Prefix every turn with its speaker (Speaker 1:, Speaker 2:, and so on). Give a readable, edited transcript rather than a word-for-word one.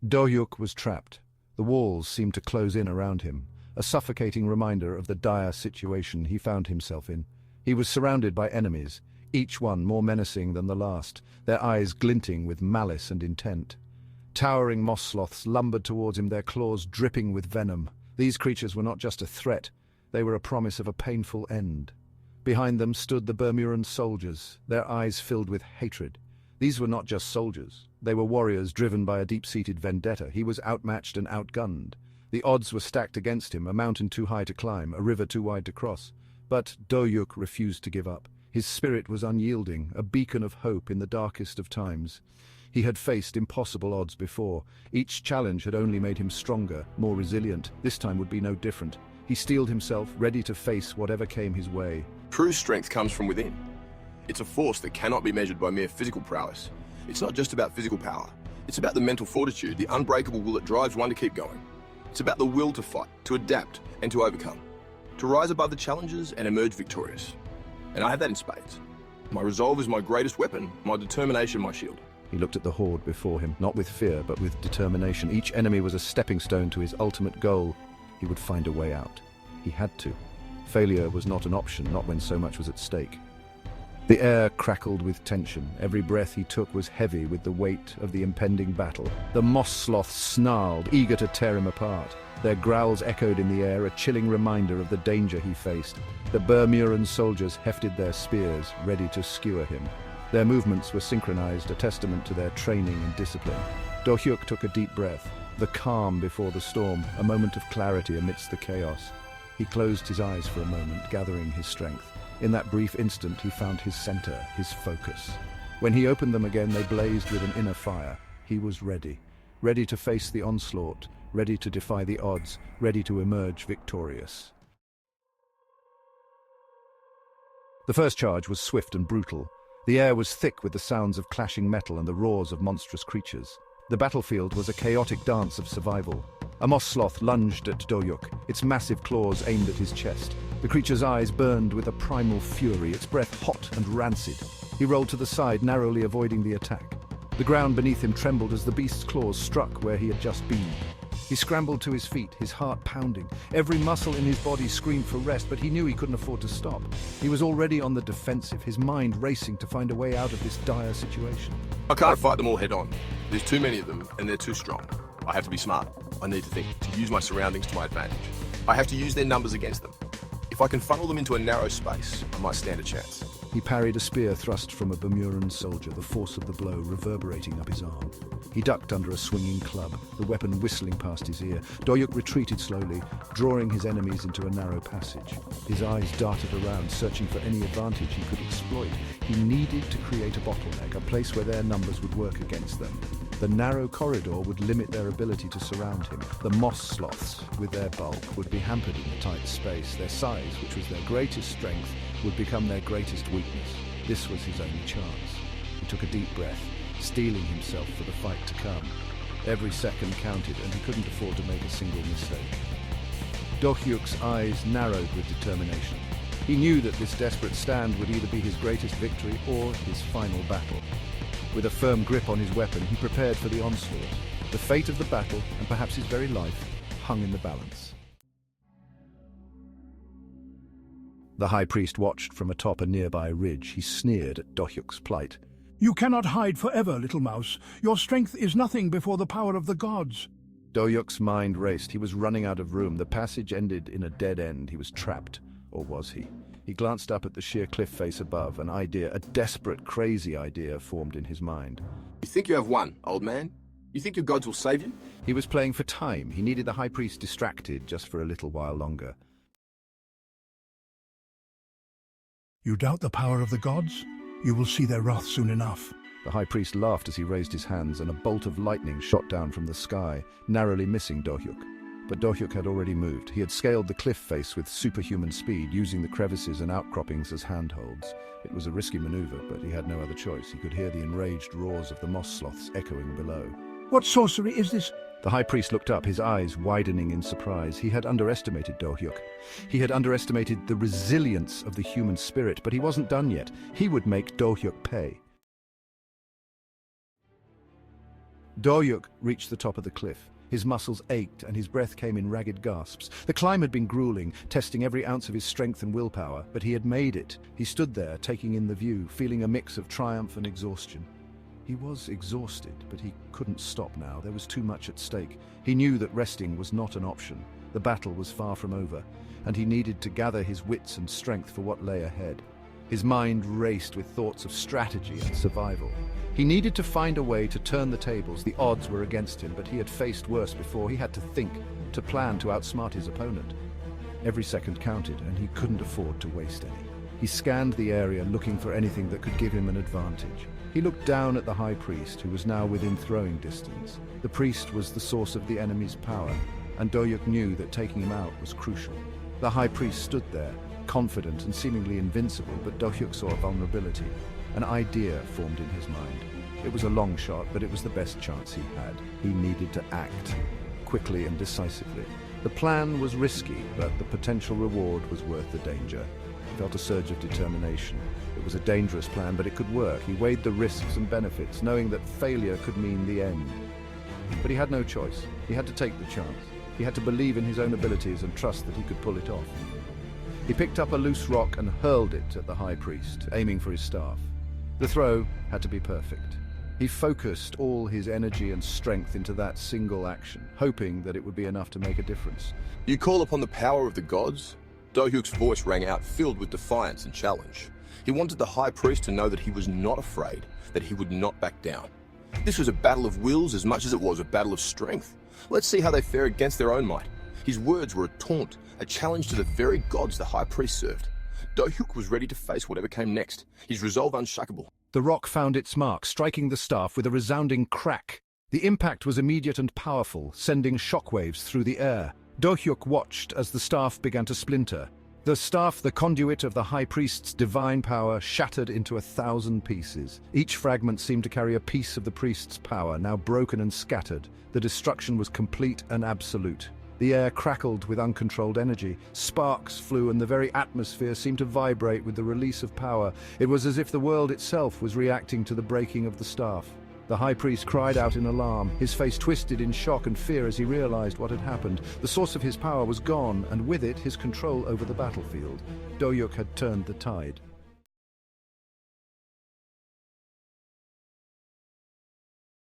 Speaker 1: Do-hyuk was trapped. The walls seemed to close in around him, a suffocating reminder of the dire situation he found himself in. He was surrounded by enemies, each one more menacing than the last, their eyes glinting with malice and intent. Towering moss sloths lumbered towards him, their claws dripping with venom. These creatures were not just a threat, they were a promise of a painful end. Behind them stood the Bermuran soldiers, their eyes filled with hatred. These were not just soldiers, they were warriors driven by a deep-seated vendetta. He was outmatched and outgunned. The odds were stacked against him, a mountain too high to climb, a river too wide to cross. But Do-hyuk refused to give up. His spirit was unyielding, a beacon of hope in the darkest of times. He had faced impossible odds before. Each challenge had only made him stronger, more resilient. This time would be no different. He steeled himself, ready to face whatever came his way.
Speaker 2: True strength comes from within. It's a force that cannot be measured by mere physical prowess. It's not just about physical power. It's about the mental fortitude, the unbreakable will that drives one to keep going. It's about the will to fight, to adapt, and to overcome. To rise above the challenges and emerge victorious. And I have that in spades. My resolve is my greatest weapon, my determination my shield.
Speaker 1: He looked at the horde before him, not with fear, but with determination. Each enemy was a stepping stone to his ultimate goal. He would find a way out. He had to. Failure was not an option, not when so much was at stake. The air crackled with tension. Every breath he took was heavy with the weight of the impending battle. The moss sloths snarled, eager to tear him apart. Their growls echoed in the air, a chilling reminder of the danger he faced. The Bermuran soldiers hefted their spears, ready to skewer him. Their movements were synchronized, a testament to their training and discipline. Do-hyuk took a deep breath, the calm before the storm, a moment of clarity amidst the chaos. He closed his eyes for a moment, gathering his strength. In that brief instant, he found his center, his focus. When he opened them again, they blazed with an inner fire. He was ready. Ready to face the onslaught, ready to defy the odds, ready to emerge victorious. The first charge was swift and brutal. The air was thick with the sounds of clashing metal and the roars of monstrous creatures. The battlefield was a chaotic dance of survival. A moss sloth lunged at Do-hyuk, its massive claws aimed at his chest. The creature's eyes burned with a primal fury, its breath hot and rancid. He rolled to the side, narrowly avoiding the attack. The ground beneath him trembled as the beast's claws struck where he had just been. He scrambled to his feet, his heart pounding. Every muscle in his body screamed for rest, but he knew he couldn't afford to stop. He was already on the defensive, his mind racing to find a way out of this dire situation.
Speaker 2: I can't fight them all head on. There's too many of them, and they're too strong. I have to be smart. I need to think, to use my surroundings to my advantage. I have to use their numbers against them. If I can funnel them into a narrow space, I might stand a chance.
Speaker 1: He parried a spear thrust from a Bermuran soldier, the force of the blow reverberating up his arm. He ducked under a swinging club, the weapon whistling past his ear. Do-hyuk retreated slowly, drawing his enemies into a narrow passage. His eyes darted around, searching for any advantage he could exploit. He needed to create a bottleneck, a place where their numbers would work against them. The narrow corridor would limit their ability to surround him. The moss sloths, with their bulk, would be hampered in the tight space. Their size, which was their greatest strength, would become their greatest weakness. This was his only chance. He took a deep breath, steeling himself for the fight to come. Every second counted, and he couldn't afford to make a single mistake. Do-hyuk's eyes narrowed with determination. He knew that this desperate stand would either be his greatest victory or his final battle. With a firm grip on his weapon, he prepared for the onslaught. The fate of the battle, and perhaps his very life, hung in the balance. The high priest watched from atop a nearby ridge. He sneered at Do-hyuk's plight.
Speaker 3: "You cannot hide forever, little mouse. Your strength is nothing before the power of the gods."
Speaker 1: Do-hyuk's mind raced. He was running out of room. The passage ended in a dead end. He was trapped. Or was he? He glanced up at the sheer cliff face above. An idea, a desperate, crazy idea, formed in his mind.
Speaker 2: You think you have won, old man? You think your gods will save you?
Speaker 1: He was playing for time. He needed the high priest distracted just for a little while longer.
Speaker 3: "You doubt the power of the gods? You will see their wrath soon enough."
Speaker 1: The high priest laughed as he raised his hands, and a bolt of lightning shot down from the sky, narrowly missing Do-hyuk. But Do-hyuk had already moved. He had scaled the cliff face with superhuman speed, using the crevices and outcroppings as handholds. It was a risky maneuver, but he had no other choice. He could hear the enraged roars of the moss sloths echoing below.
Speaker 3: "What sorcery is this?"
Speaker 1: The high priest looked up, his eyes widening in surprise. He had underestimated Do-hyuk. He had underestimated the resilience of the human spirit, but he wasn't done yet. He would make Do-hyuk pay. Doryuk reached the top of the cliff. His muscles ached and his breath came in ragged gasps. The climb had been grueling, testing every ounce of his strength and willpower, but he had made it. He stood there, taking in the view, feeling a mix of triumph and exhaustion. He was exhausted, but he couldn't stop now. There was too much at stake. He knew that resting was not an option. The battle was far from over, and he needed to gather his wits and strength for what lay ahead. His mind raced with thoughts of strategy and survival. He needed to find a way to turn the tables. The odds were against him, but he had faced worse before. He had to think, to plan, to outsmart his opponent. Every second counted, and he couldn't afford to waste any. He scanned the area, looking for anything that could give him an advantage. He looked down at the High Priest, who was now within throwing distance. The priest was the source of the enemy's power, and Doryuk knew that taking him out was crucial. The High Priest stood there, confident and seemingly invincible, but Doryuk saw a vulnerability. An idea formed in his mind. It was a long shot, but it was the best chance he had. He needed to act, quickly and decisively. The plan was risky, but the potential reward was worth the danger. He felt a surge of determination. It was a dangerous plan, but it could work. He weighed the risks and benefits, knowing that failure could mean the end. But he had no choice. He had to take the chance. He had to believe in his own abilities and trust that he could pull it off. He picked up a loose rock and hurled it at the High Priest, aiming for his staff. The throw had to be perfect. He focused all his energy and strength into that single action, hoping that it would be enough to make a difference.
Speaker 2: You call upon the power of the gods? Dohyuk's voice rang out, filled with defiance and challenge. He wanted the High Priest to know that he was not afraid, that he would not back down. This was a battle of wills as much as it was a battle of strength. Let's see how they fare against their own might. His words were a taunt, a challenge to the very gods the High Priest served. Dohyuk was ready to face whatever came next, his resolve unshackable.
Speaker 1: The rock found its mark, striking the staff with a resounding crack. The impact was immediate and powerful, sending shockwaves through the air. Dohyuk watched as the staff began to splinter. The staff, the conduit of the High Priest's divine power, shattered into 1,000 pieces. Each fragment seemed to carry a piece of the priest's power, now broken and scattered. The destruction was complete and absolute. The air crackled with uncontrolled energy. Sparks flew and the very atmosphere seemed to vibrate with the release of power. It was as if the world itself was reacting to the breaking of the staff. The High Priest cried out in alarm, his face twisted in shock and fear as he realized what had happened. The source of his power was gone, and with it his control over the battlefield. Doryuk had turned the tide.